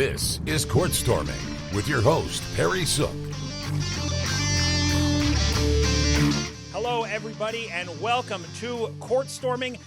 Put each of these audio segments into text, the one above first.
This is Court Storming with your host, Perry Sook. Hello, everybody, and welcome to Court Storming.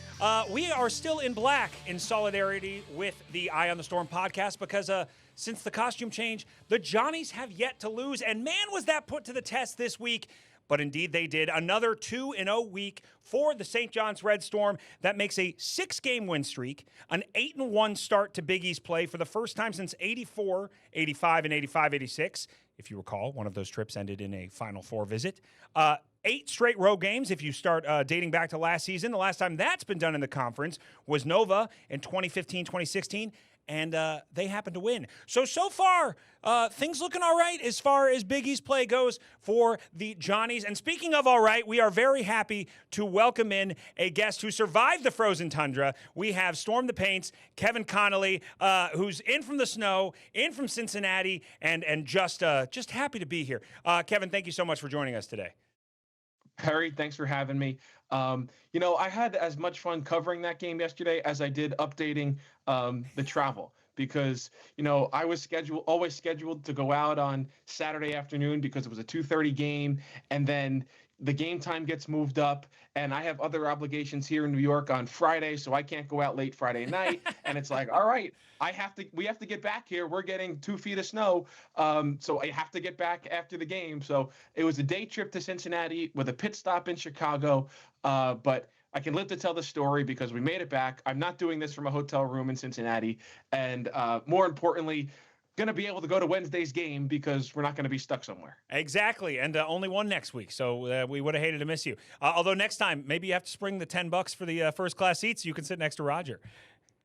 We are still in black in solidarity with the Eye on the Storm podcast because since the costume change, the Johnnies have yet to lose, and man, was that put to the test this week. But indeed they did. Another 2-0 week for the St. John's Red Storm. That makes a 6-game win streak, an 8-1 start to Big East play for the first time since 84, 85, and 85, 86. If you recall, one of those trips ended in a Final Four visit. 8 straight road games if you start dating back to last season. The last time that's been done in the conference was Nova in 2015, 2016. And they happened to win. So far, things looking all right as far as Big East play goes for the Johnnies. And speaking of all right, we are very happy to welcome in a guest who survived the frozen tundra. We have Storm the Paints, Kevin Connelly, who's in from the snow, in from Cincinnati, and just happy to be here. Kevin, thank you so much for joining us today. Harry, thanks for having me. I had as much fun covering that game yesterday as I did updating the travel because, I was always scheduled to go out on Saturday afternoon because it was a 2:30 game, and then the game time gets moved up, and I have other obligations here in New York on Friday, so I can't go out late Friday night. And it's like, all right, we have to get back here. We're getting 2 feet of snow, so I have to get back after the game. So it was a day trip to Cincinnati with a pit stop in Chicago, but I can live to tell the story because we made it back. I'm not doing this from a hotel room in Cincinnati, and more importantly, going to be able to go to Wednesday's game because we're not going to be stuck somewhere. Exactly, and only one next week, so we would have hated to miss you. Although next time, maybe you have to spring the $10 for the first-class seats so you can sit next to Roger.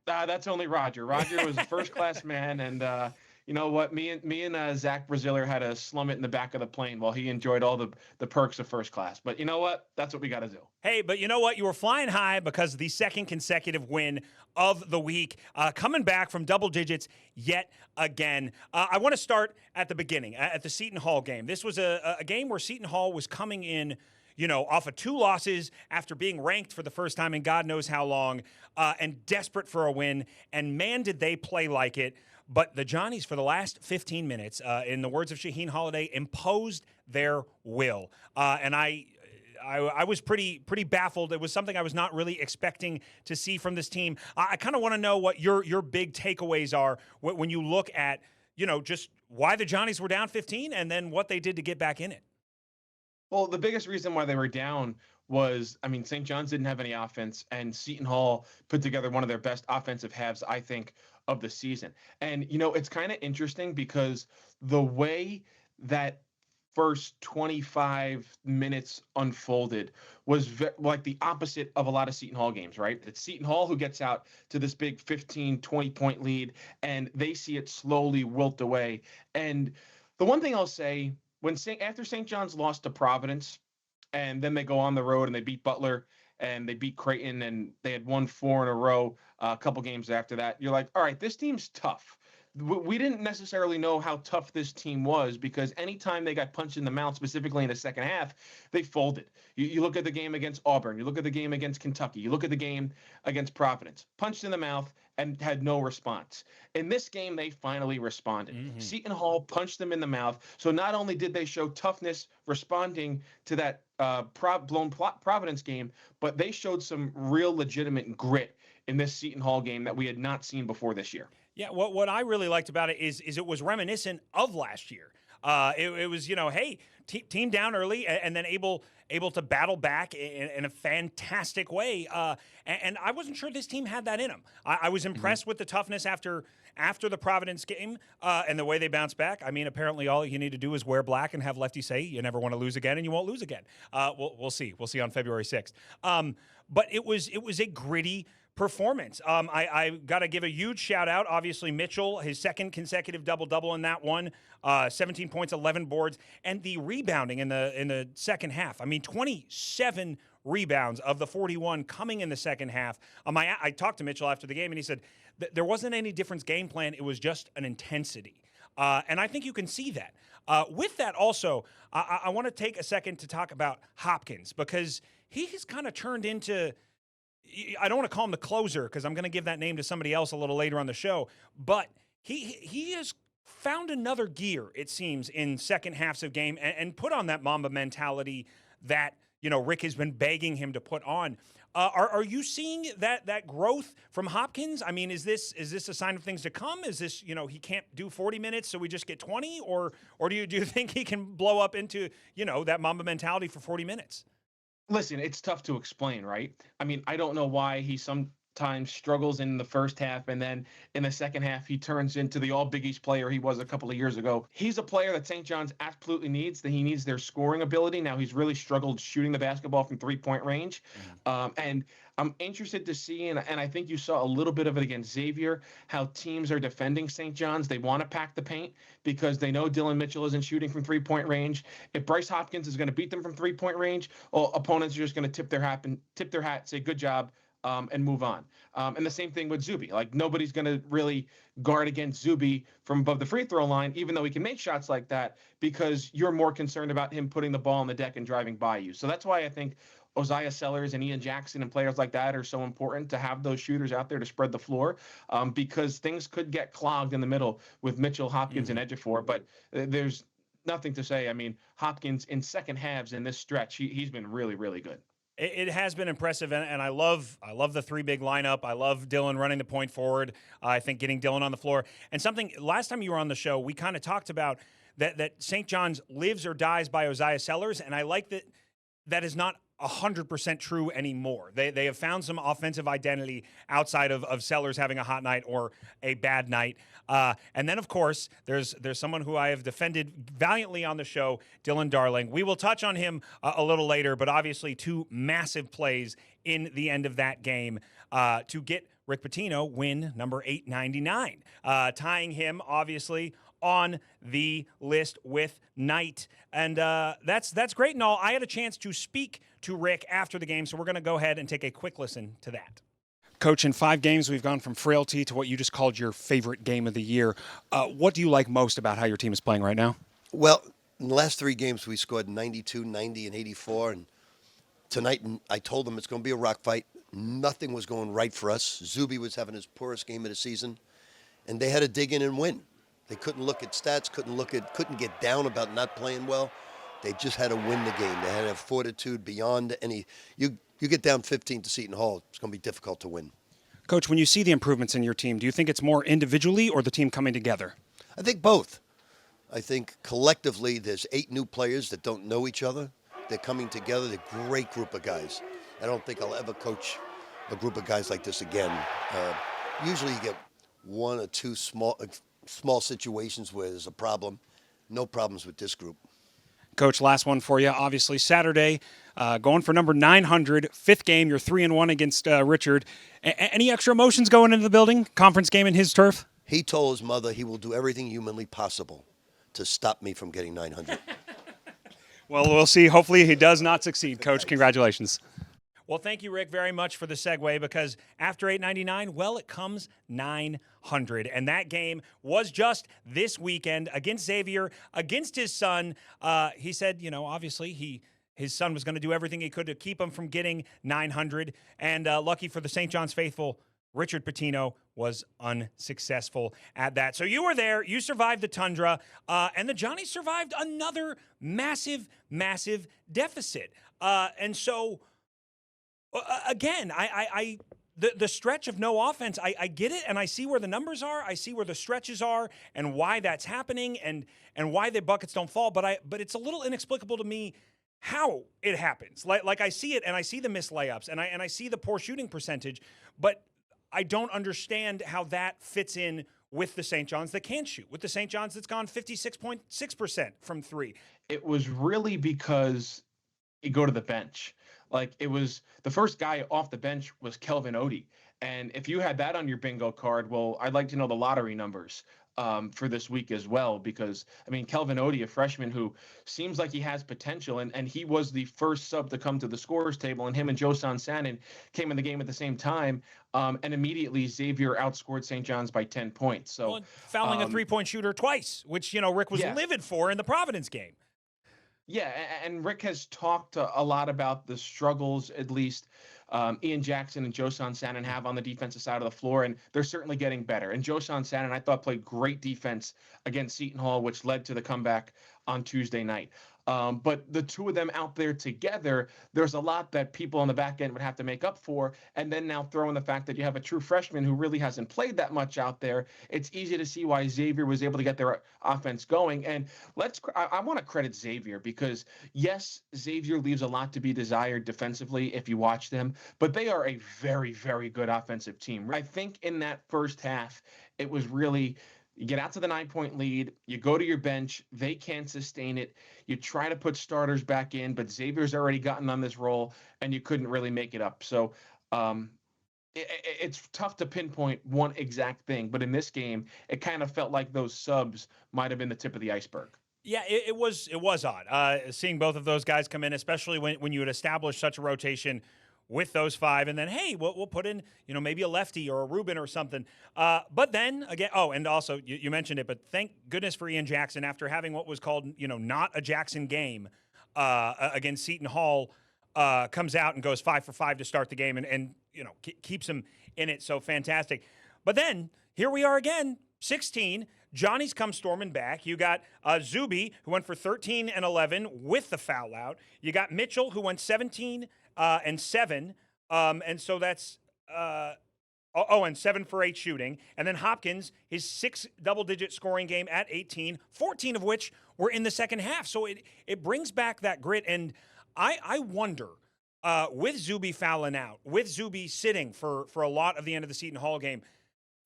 That's only Roger. Roger was a first-class man, and you know what? Me and Zach Braziller had to slum it in the back of the plane while he enjoyed all the perks of first class. But you know what? That's what we got to do. Hey, but you know what? You were flying high because the second consecutive win of the week, coming back from double digits yet again. I want to start at the beginning, at the Seton Hall game. This was a game where Seton Hall was coming in, off of 2 losses after being ranked for the first time in God knows how long, and desperate for a win. And man, did they play like it. But the Johnnies, for the last 15 minutes, in the words of Shaheen Holiday, imposed their will. And I was pretty baffled. It was something I was not really expecting to see from this team. I kind of want to know what your big takeaways are when you look at, just why the Johnnies were down 15 and then what they did to get back in it. Well, the biggest reason why they were down was, St. John's didn't have any offense, and Seton Hall put together one of their best offensive halves, I think, of the season. And, it's kind of interesting because the way that first 25 minutes unfolded was like the opposite of a lot of Seton Hall games, right? It's Seton Hall who gets out to this big 15, 20-point lead, and they see it slowly wilt away. And the one thing I'll say, after St. John's lost to Providence, and then they go on the road and they beat Butler and they beat Creighton and they had won 4 in a row a couple games after that, you're like, all right, this team's tough. We didn't necessarily know how tough this team was because anytime they got punched in the mouth, specifically in the second half, they folded. You look at the game against Auburn. You look at the game against Kentucky. You look at the game against Providence. Punched in the mouth and had no response. In this game, they finally responded. Mm-hmm. Seton Hall punched them in the mouth. So not only did they show toughness responding to that blown Providence game, but they showed some real legitimate grit in this Seton Hall game that we had not seen before this year. Yeah, what I really liked about it is it was reminiscent of last year. It was, hey, team down early and then able to battle back in a fantastic way. And I wasn't sure this team had that in them. I was impressed with the toughness after the Providence game and the way they bounced back. Apparently all you need to do is wear black and have lefty say you never want to lose again and you won't lose again. We'll see. We'll see on February 6th. But it was a gritty performance. I got to give a huge shout out. Obviously, Mitchell, his second consecutive double-double in that one, 17 points, 11 boards, and the rebounding in the second half. 27 rebounds of the 41 coming in the second half. I talked to Mitchell after the game, and he said there wasn't any difference game plan. It was just an intensity. And I think you can see that. With that also, I want to take a second to talk about Hopkins because he has kind of turned into – I don't want to call him the closer because I'm going to give that name to somebody else a little later on the show, but he has found another gear, it seems, in second halves of game and put on that Mamba mentality that, Rick has been begging him to put on. Are you seeing that growth from Hopkins? I mean, is this a sign of things to come? Is this, he can't do 40 minutes, so we just get 20? Or do you think he can blow up into, that Mamba mentality for 40 minutes? Listen, it's tough to explain, right? I mean, I don't know why he sometimes struggles in the first half, and then in the second half he turns into the all Big East player he was a couple of years ago. He's a player that St. John's absolutely needs. That he needs their scoring ability. Now he's really struggled shooting the basketball from 3-point range, and I'm interested to see, and I think you saw a little bit of it against Xavier, how teams are defending St. John's. They want to pack the paint because they know Dillon Mitchell isn't shooting from 3-point range. If Bryce Hopkins is going to beat them from 3-point range, well, opponents are just going to tip their hat, say good job, and move on. And the same thing with Zuby. Like, nobody's going to really guard against Zuby from above the free throw line, even though he can make shots like that, because you're more concerned about him putting the ball on the deck and driving by you. So that's why I think Oziyah Sellers and Ian Jackson and players like that are so important to have those shooters out there to spread the floor, because things could get clogged in the middle with Mitchell, Hopkins, and Ejifor. But there's nothing to say. I mean, Hopkins in second halves in this stretch, he's been really, really good. It has been impressive, and I love the three big lineup. I love Dillon running the point forward. I think getting Dillon on the floor. And something, last time you were on the show, we kind of talked about that St. John's lives or dies by Oziyah Sellers, and I like that is not 100% true anymore. They have found some offensive identity outside of Sellers having a hot night or a bad night. And then, of course, there's someone who I have defended valiantly on the show, Dylan Darling. We will touch on him a little later, but obviously two massive plays in the end of that game to get Rick Pitino win number 899, tying him, obviously, on the list with Knight. And that's great and all. I had a chance to speak to Rick after the game, so we're going to go ahead and take a quick listen to that. Coach, in 5 games, we've gone from frailty to what you just called your favorite game of the year. What do you like most about how your team is playing right now? Well, in the last 3 games, we scored 92, 90, and 84. And tonight, I told them it's going to be a rock fight. Nothing was going right for us. Zuby was having his poorest game of the season, and they had to dig in and win. They couldn't look at stats, couldn't get down about not playing well. They just had to win the game. They had to have fortitude beyond any. You get down 15 to Seton Hall, it's going to be difficult to win. Coach, when you see the improvements in your team, do you think it's more individually or the team coming together? I think both. I think collectively there's 8 new players that don't know each other. They're coming together. They're a great group of guys. I don't think I'll ever coach a group of guys like this again. Usually you get 1 or 2 small situations where there's a problem. No problems with this group. Coach, last one for you. Obviously, Saturday, going for number 900, 5th game. You're 3-1 against Richard. Any extra emotions going into the building? Conference game in his turf? He told his mother he will do everything humanly possible to stop me from getting 900. Well, we'll see. Hopefully he does not succeed. Coach, congratulations. Well, thank you, Rick, very much for the segue, because after 899, well, it comes 900. And that game was just this weekend against Xavier, against his son. He said, obviously his son was going to do everything he could to keep him from getting 900. And lucky for the St. John's faithful, Richard Pitino was unsuccessful at that. So you were there. You survived the tundra. And the Johnnies survived another massive, massive deficit. And so... Again, the stretch of no offense, I get it, and I see where the numbers are, I see where the stretches are, and why that's happening, and why the buckets don't fall. But it's a little inexplicable to me how it happens. Like I see it, and I see the missed layups, and I see the poor shooting percentage, but I don't understand how that fits in with the St. John's that can't shoot, with the St. John's that's gone 56.6% from 3. It was really because you go to the bench. Like, it was the first guy off the bench was Kelvin Odie. And if you had that on your bingo card, well, I'd like to know the lottery numbers for this week as well, because, I mean, Kelvin Odie, a freshman who seems like he has potential, and he was the first sub to come to the scorer's table, and him and Josan Sanin came in the game at the same time, and immediately Xavier outscored St. John's by 10 points. So fouling a 3-point shooter twice, which, Rick was livid for in the Providence game. Yeah, and Rick has talked a lot about the struggles, at least Ian Jackson and Josan Sanin have on the defensive side of the floor, and they're certainly getting better. And Josan Sanin, I thought, played great defense against Seton Hall, which led to the comeback on Tuesday night. But the two of them out there together, there's a lot that people on the back end would have to make up for. And then now throw in the fact that you have a true freshman who really hasn't played that much out there. It's easy to see why Xavier was able to get their offense going. And I want to credit Xavier because, yes, Xavier leaves a lot to be desired defensively if you watch them, but they are a very, very good offensive team. I think in that first half, it was really, you get out to the 9-point lead, you go to your bench, they can't sustain it. You try to put starters back in, but Xavier's already gotten on this roll, and you couldn't really make it up. So it's tough to pinpoint one exact thing, but in this game, it kind of felt like those subs might have been the tip of the iceberg. Yeah, it was odd seeing both of those guys come in, especially when you had established such a rotation with those five, and then, hey, we'll put in, maybe a lefty or a Rubin or something. But then, again, and also, you mentioned it, but thank goodness for Ian Jackson, after having what was called, not a Jackson game against Seton Hall, comes out and goes 5 for 5 to start the game and keeps him in it. So fantastic. But then, here we are again, 16. Johnnies come storming back. You got Zuby, who went for 13 and 11 with the foul out. You got Mitchell, who went 17 and 7. And so that's and 7 for 8 shooting. And then Hopkins, his 6 double-digit scoring game at 18, 14 of which were in the second half. So it brings back that grit. And I wonder, with Zuby fouling out, with Zuby sitting for a lot of the end of the Seton Hall game,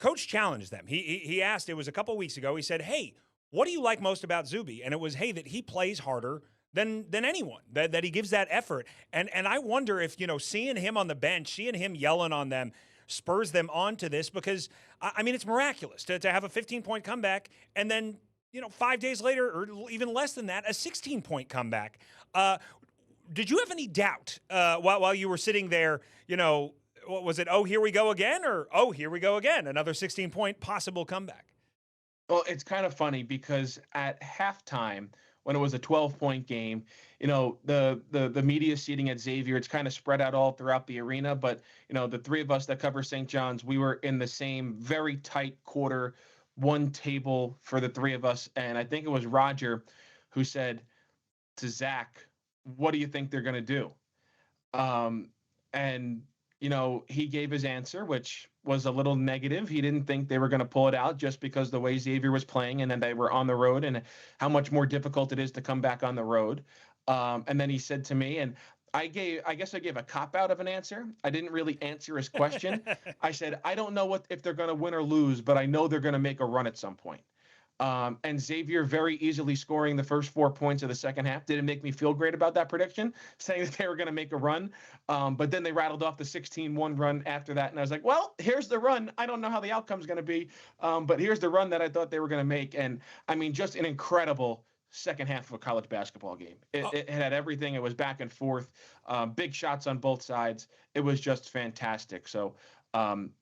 Coach challenged them. He asked, it was a couple weeks ago, he said, hey, what do you like most about Zuby? And it was, hey, that he plays harder than anyone, that he gives that effort. And I wonder if, seeing him on the bench, seeing him yelling on them, spurs them on to this, because, I mean, it's miraculous to have a 15-point comeback and then, 5 days later, or even less than that, a 16-point comeback. Did you have any doubt while you were sitting there, what was it? Oh, here we go again, or oh, here we go again, another 16-point possible comeback? Well, it's kind of funny because at halftime, when it was a 12-point game, the media seating at Xavier, it's kind of spread out all throughout the arena. But, the three of us that cover St. John's, we were in the same very tight quarter, one table for the three of us. And I think it was Roger who said to Zach, what do you think they're going to do? And he gave his answer, which was a little negative. He didn't think they were going to pull it out just because the way Xavier was playing, and then they were on the road, and how much more difficult it is to come back on the road. And then he said to me, and I guess I gave a cop-out of an answer. I didn't really answer his question. I said, I don't know if they're going to win or lose, but I know they're going to make a run at some point. And Xavier very easily scoring the first 4 points of the second half didn't make me feel great about that prediction, saying that they were going to make a run. But then they rattled off the 16-1 run after that. And I was like, well, here's the run. I don't know how the outcome's going to be, but here's the run that I thought they were going to make. And, I mean, just an incredible second half of a college basketball game. It had everything. It was back and forth, big shots on both sides. It was just fantastic. So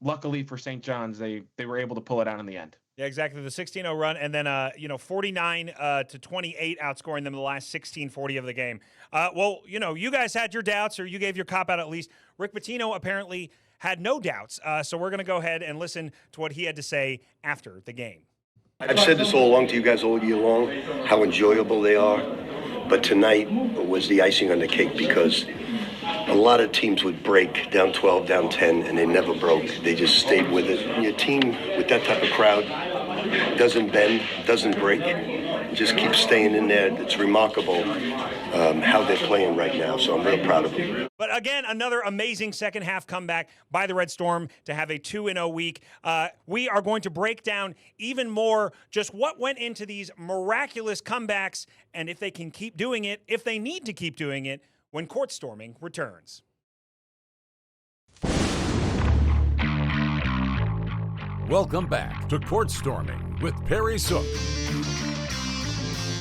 luckily for St. John's, they were able to pull it out in the end. Yeah, exactly. The 16-0 run, and then 49 to 28, outscoring them the last 16-40 of the game. Well, you guys had your doubts, or you gave your cop out at least. Rick Pitino apparently had no doubts. So we're going to go ahead and listen to what he had to say after the game. I've said this all along to you guys all year long, how enjoyable they are. But tonight was the icing on the cake, because a lot of teams would break down 12, down 10, and they never broke. They just stayed with it. And your team with that type of crowd doesn't bend, doesn't break, just keeps staying in there. It's remarkable how they're playing right now, so I'm real proud of them. But again, another amazing second half comeback by the Red Storm to have a 2-0 week. We are going to break down even more just what went into these miraculous comebacks, and if they can keep doing it, if they need to keep doing it, when Court Storming returns. Welcome back to Court Storming with Perry Sook.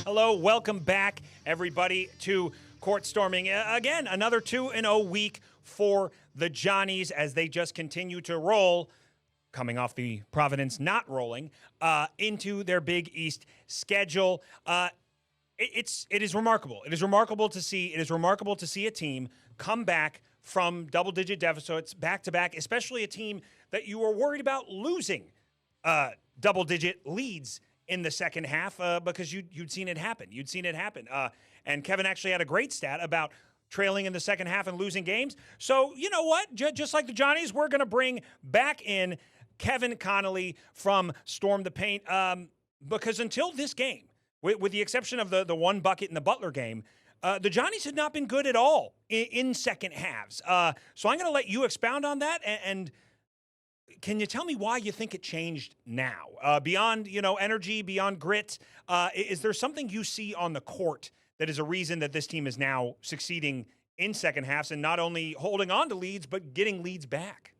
Hello, welcome back, everybody, to Court Storming. Again, another 2-0 week for the Johnnies as they just continue to roll, coming off the Providence not rolling, into their Big East schedule. It is remarkable. It is remarkable to see. It is remarkable to see a team come back from double-digit deficits back to back, especially a team that you were worried about losing double-digit leads in the second half because you'd seen it happen. You'd seen it happen. And Kevin actually had a great stat about trailing in the second half and losing games. So you know what? Just like the Johnnies, we're going to bring back in Kevin Connelly from Storm the Paint because until this game, with the exception of the one bucket in the Butler game, the Johnnies had not been good at all in second halves. So I'm going to let you expound on that. And can you tell me why you think it changed now? Beyond, energy, beyond grit, is there something you see on the court that is a reason that this team is now succeeding in second halves and not only holding on to leads, but getting leads back?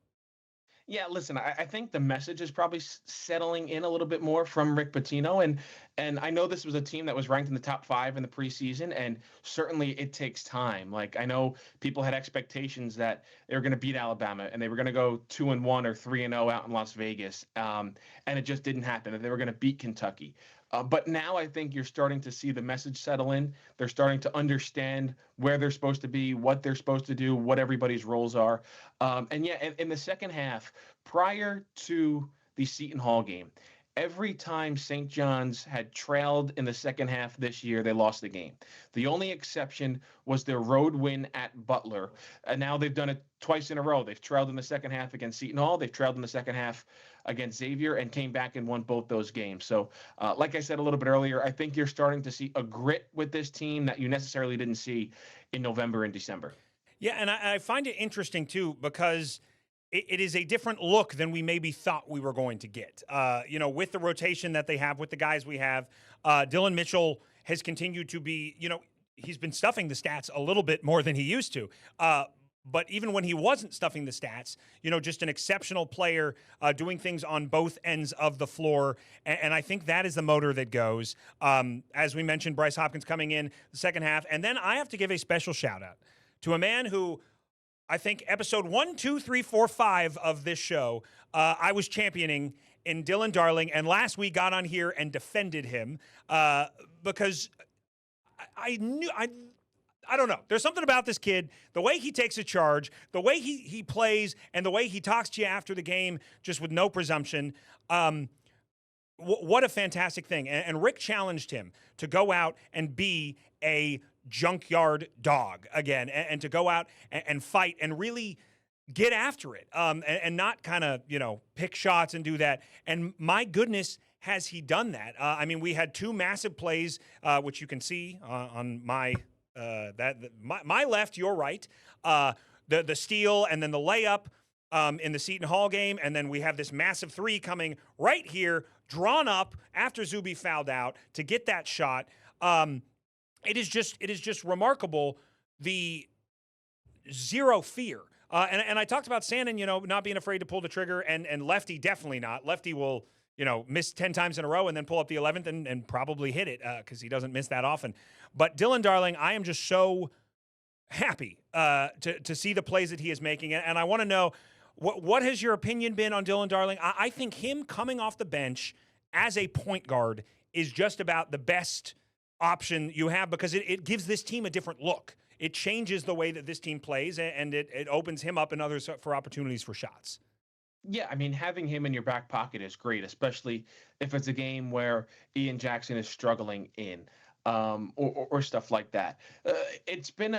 Yeah, listen, I think the message is probably settling in a little bit more from Rick Pitino. And I know this was a team that was ranked in the top 5 in the preseason, and certainly it takes time. Like, I know people had expectations that they were going to beat Alabama and they were going to go 2-1 or 3-0 out in Las Vegas. And it just didn't happen. That they were going to beat Kentucky. But now I think you're starting to see the message settle in. They're starting to understand where they're supposed to be, what they're supposed to do, what everybody's roles are. And yeah, in the second half, prior to the Seton Hall game, every time St. John's had trailed in the second half this year, they lost the game. The only exception was their road win at Butler. And now they've done it twice in a row. They've trailed in the second half against Seton Hall. They've trailed in the second half against Xavier and came back and won both those games. So like I said a little bit earlier, I think you're starting to see a grit with this team that you necessarily didn't see in November and December. Yeah, and I find it interesting, too, because it is a different look than we maybe thought we were going to get. With the rotation that they have, with the guys we have, Dillon Mitchell has continued to be, he's been stuffing the stats a little bit more than he used to. But even when he wasn't stuffing the stats, just an exceptional player doing things on both ends of the floor. And I think that is the motor that goes. As we mentioned, Bryce Hopkins coming in the second half. And then I have to give a special shout out to a man who I think episode 1, 2, 3, 4, 5 of this show, I was championing in Dylan Darling. And last week got on here and defended him because I don't know. There's something about this kid, the way he takes a charge, the way he plays, and the way he talks to you after the game, just with no presumption. What a fantastic thing. And Rick challenged him to go out and be a junkyard dog again, and to go out and fight and really get after it, and not kind of, pick shots and do that. And my goodness, has he done that? We had 2 massive plays, which you can see on my my left, your right, the steal and then the layup in the Seton Hall game, and then we have this massive 3 coming right here, drawn up after Zuby fouled out to get that shot. It is just remarkable, the zero fear. And I talked about Sandin, not being afraid to pull the trigger, and Lefty definitely not. Lefty will miss 10 times in a row and then pull up the 11th and probably hit it because he doesn't miss that often. But Dylan Darling, I am just so happy to see the plays that he is making. And I want to know, what has your opinion been on Dylan Darling? I think him coming off the bench as a point guard is just about the best option you have because it gives this team a different look. It changes the way that this team plays, and it opens him up and others for opportunities for shots. Yeah, having him in your back pocket is great, especially if it's a game where Ian Jackson is struggling in, or stuff like that. It's been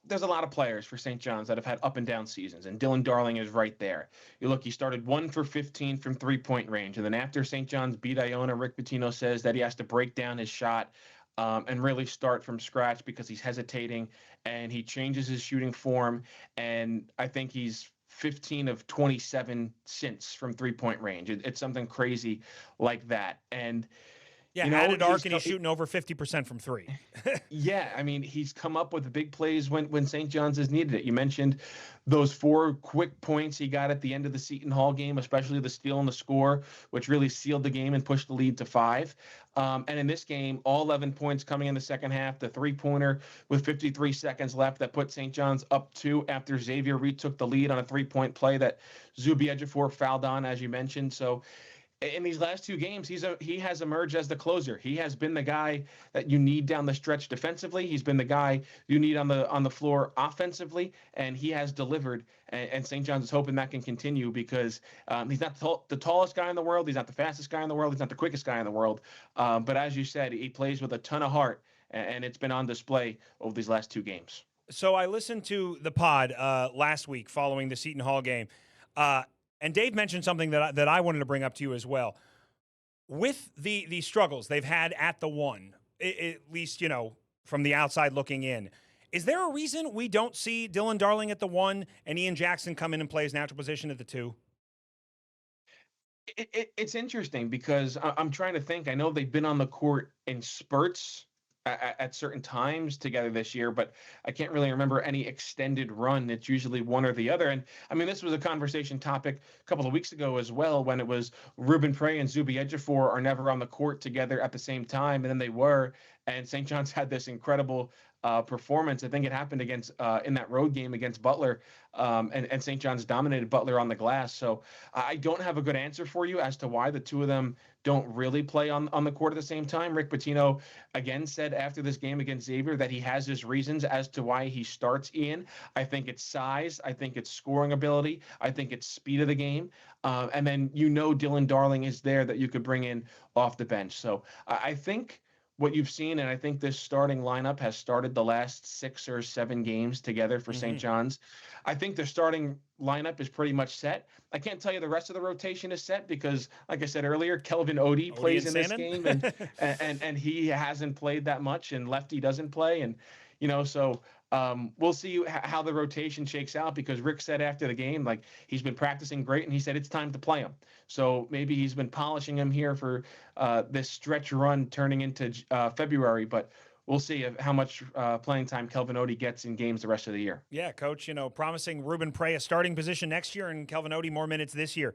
there's a lot of players for St. John's that have had up and down seasons, and Dylan Darling is right there. He started 1 for 15 from 3-point range, and then after St. John's beat Iona, Rick Pitino says that he has to break down his shot and really start from scratch because he's hesitating, and he changes his shooting form, and I think he's 15 of 27 since from 3-point range. It's something crazy like that. And added arc, and he's shooting over 50% from 3. Yeah, he's come up with the big plays when St. John's has needed it. You mentioned those 4 quick points he got at the end of the Seton Hall game, especially the steal and the score, which really sealed the game and pushed the lead to 5. And in this game, all 11 points coming in the second half, the 3-pointer with 53 seconds left that put St. John's up 2 after Xavier retook the lead on a 3-point play that Zuby Ejifor fouled on, as you mentioned. So in these last two games, he has emerged as the closer. He has been the guy that you need down the stretch defensively. He's been the guy you need on the floor offensively, and he has delivered. And St. John's is hoping that can continue because he's not the tallest guy in the world. He's not the fastest guy in the world. He's not the quickest guy in the world. But as you said, he plays with a ton of heart, and it's been on display over these last two games. So I listened to the pod last week following the Seton Hall game. And Dave mentioned something that I wanted to bring up to you as well. With the struggles they've had at the one, at least, from the outside looking in, is there a reason we don't see Dylan Darling at the one and Ian Jackson come in and play his natural position at the two? It's interesting because I'm trying to think. I know they've been on the court in spurts at certain times together this year, but I can't really remember any extended run. It's usually one or the other. And I mean, this was a conversation topic a couple of weeks ago as well, when it was Ruben Prey and Zuby Ejifor are never on the court together at the same time. And then they were, and St. John's had this incredible performance. I think it happened against in that road game against Butler, and St. John's dominated Butler on the glass. So I don't have a good answer for you as to why the two of them don't really play on the court at the same time. Rick Pitino again said after this game against Xavier that he has his reasons as to why he starts Ian. I think it's size. I think it's scoring ability. I think it's speed of the game. And then Dylan Darling is there that you could bring in off the bench. So I think what you've seen, and I think this starting lineup has started the last 6 or 7 games together for St. John's. I think their starting lineup is pretty much set. I can't tell you the rest of the rotation is set because, like I said earlier, Kelvin Odie plays in this game, and he hasn't played that much, and Lefty doesn't play, and so we'll see how the rotation shakes out, because Rick said after the game, like, he's been practicing great, and he said it's time to play him. So maybe he's been polishing him here for this stretch run turning into February, but we'll see how much playing time Kelvin Odie gets in games the rest of the year. Yeah, Coach, promising Ruben Prey a starting position next year and Kelvin Odie more minutes this year.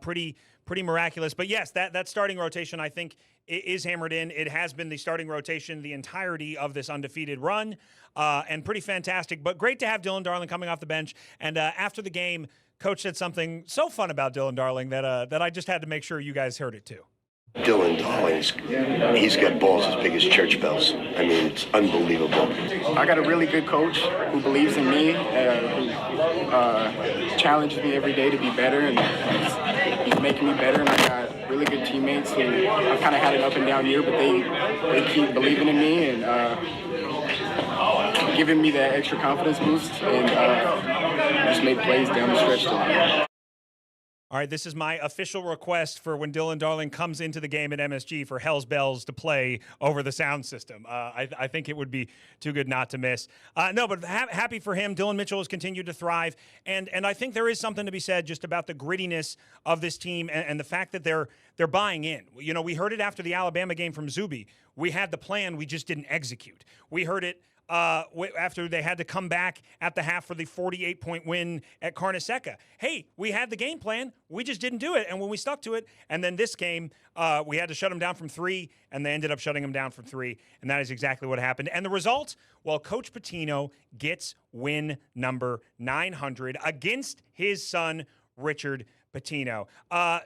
Pretty miraculous. But yes, that starting rotation, I think, is hammered in. It has been the starting rotation the entirety of this undefeated run, and pretty fantastic. But great to have Dylan Darling coming off the bench. And after the game, Coach said something so fun about Dylan Darling that I just had to make sure you guys heard it too. Dylan Darling, he's got balls as big as church bells. I mean, it's unbelievable. I got a really good coach who believes in me, who challenges me every day to be better, and he's making me better. And I got really good teammates who I've kind of had an up and down year, but they keep believing in me and giving me that extra confidence boost, and just made plays down the stretch tonight. All right, this is my official request for when Dylan Darling comes into the game at MSG for Hell's Bells to play over the sound system. I think it would be too good not to miss. No, but happy for him. Dillon Mitchell has continued to thrive, and I think there is something to be said just about the grittiness of this team and the fact that they're buying in. We heard it after the Alabama game from Zuby. We had the plan, we just didn't execute. We heard it after they had to come back at the half for the 48-point win at Carnesecca. Hey, we had the game plan. We just didn't do it. And when we stuck to it, and then this game, we had to shut them down from 3, and they ended up shutting them down from 3, and that is exactly what happened. And the result, well, Coach Pitino gets win number 900 against his son, Richard Pitino.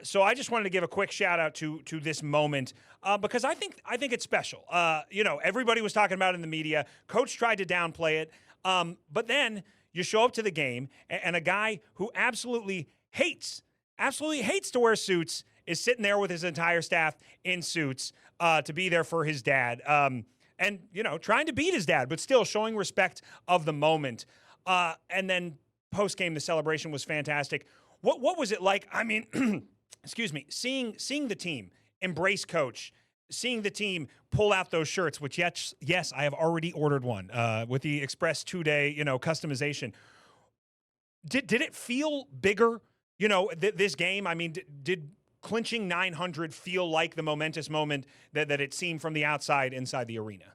So I just wanted to give a quick shout out to this moment because I think it's special. Everybody was talking about it in the media. Coach tried to downplay it, but then you show up to the game and a guy who absolutely hates to wear suits is sitting there with his entire staff in suits to be there for his dad. And trying to beat his dad, but still showing respect of the moment. And then post game, the celebration was fantastic. What was it like? I mean, excuse me, seeing the team embrace Coach, seeing the team pull out those shirts, which yes, I have already ordered one with the Express 2-day, customization. Did it feel bigger? This game. I mean, did clinching 900 feel like the momentous moment that it seemed from the outside inside the arena?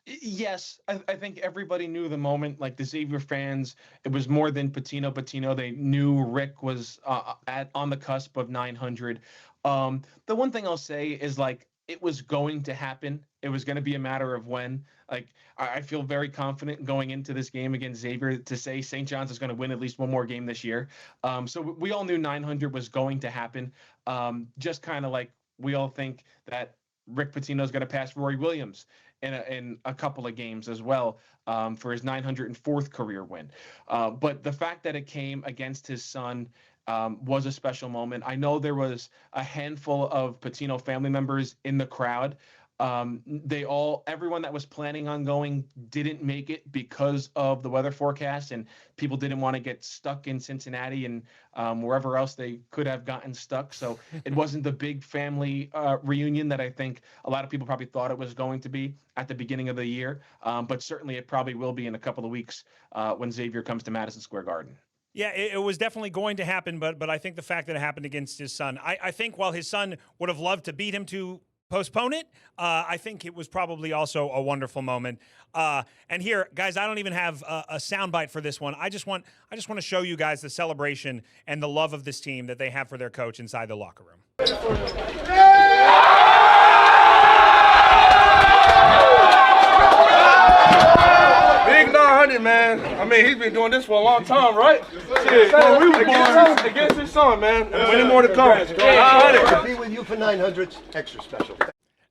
Yes, I think everybody knew the moment. Like the Xavier fans, it was more than Pitino. They knew Rick was on the cusp of 900. The one thing I'll say is, like, it was going to happen. It was going to be a matter of when. Like, I feel very confident going into this game against Xavier to say St. John's is going to win at least one more game this year. So we all knew 900 was going to happen. Just kind of like we all think that Rick Pitino is going to pass Roy Williams in a couple of games as well for his 904th career win. But the fact that it came against his son was a special moment. I know there was a handful of Pitino family members in the crowd. Everyone that was planning on going didn't make it because of the weather forecast, and people didn't want to get stuck in Cincinnati and wherever else they could have gotten stuck. So it wasn't the big family reunion that I think a lot of people probably thought it was going to be at the beginning of the year. But certainly it probably will be in a couple of weeks when Xavier comes to Madison Square Garden. Yeah, it was definitely going to happen, but I think the fact that it happened against his son, I think while his son would have loved to beat him to postpone it, I think it was probably also a wonderful moment. And here, guys, I don't even have a soundbite for this one. I just want to show you guys the celebration and the love of this team that they have for their coach inside the locker room. Big 900, man. I mean, he's been doing this for a long time, right? Shit, man, we were born against his son, man. Many more to come. 900. To be with you for 900's extra special.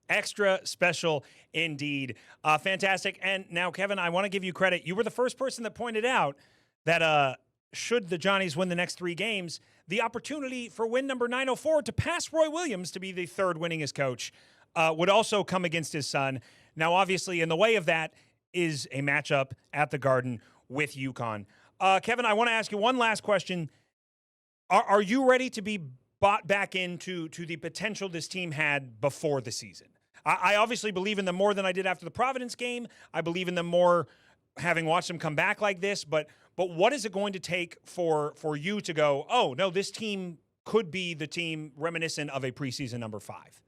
Extra special indeed. Fantastic. And now, Kevin, I want to give you credit. You were the first person that pointed out that should the Johnnies win the next 3 games, the opportunity for win number 904 to pass Roy Williams to be the third winningest coach would also come against his son. Now, obviously, in the way of that is a matchup at the Garden with UConn. Kevin, I want to ask you one last question. Are you ready to be bought back into the potential this team had before the season? I obviously believe in them more than I did after the Providence game. I believe in them more having watched them come back like this. But what is it going to take for you to go, oh, no, this team could be the team reminiscent of a preseason number 5?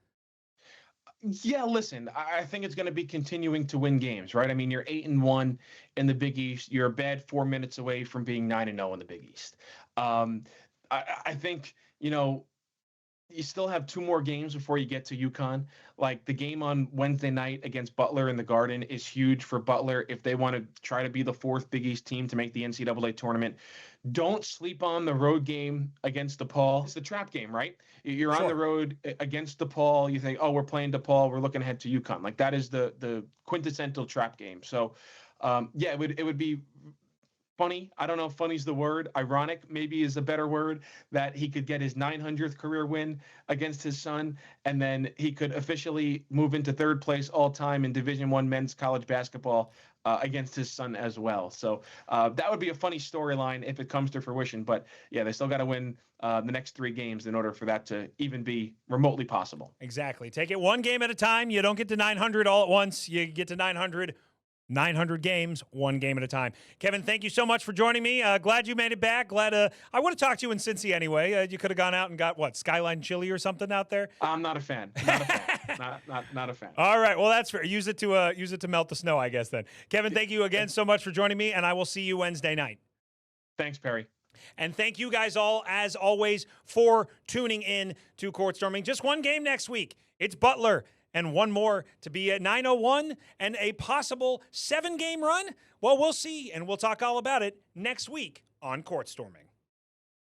Yeah, listen, I think it's going to be continuing to win games, right? I mean, you're 8-1 in the Big East. You're a bad 4 minutes away from being 9-0 in the Big East. I think, you still have 2 more games before you get to UConn. Like, the game on Wednesday night against Butler in the Garden is huge for Butler if they want to try to be the 4th Big East team to make the NCAA tournament. Don't sleep on the road game against DePaul. It's the trap game, right? You're on the road against DePaul. You think, oh, we're playing DePaul. We're looking ahead to UConn. Like, that is the quintessential trap game. So, yeah, it would be funny. I don't know if funny's the word. Ironic maybe is a better word, that he could get his 900th career win against his son, and then he could officially move into 3rd place all time in Division I men's college basketball against his son as well. So that would be a funny storyline if it comes to fruition. But yeah, they still got to win the next 3 games in order for that to even be remotely possible. Exactly. Take it one game at a time. You don't get to 900 all at once. You get to 900 games, 1 game at a time. Kevin, thank you so much for joining me. Glad you made it back. Glad I would have talked to you in Cincy anyway. You could have gone out and got, Skyline Chili or something out there? I'm not a fan. Not a fan. not a fan. All right. Well, that's fair. Use it to melt the snow, I guess, then. Kevin, thank you again so much for joining me, and I will see you Wednesday night. Thanks, Perry. And thank you guys all, as always, for tuning in to Court Storming. Just 1 game next week. It's Butler. And 1 more to be at 901 and a possible 7-game run? Well, we'll see, and we'll talk all about it next week on Court Storming.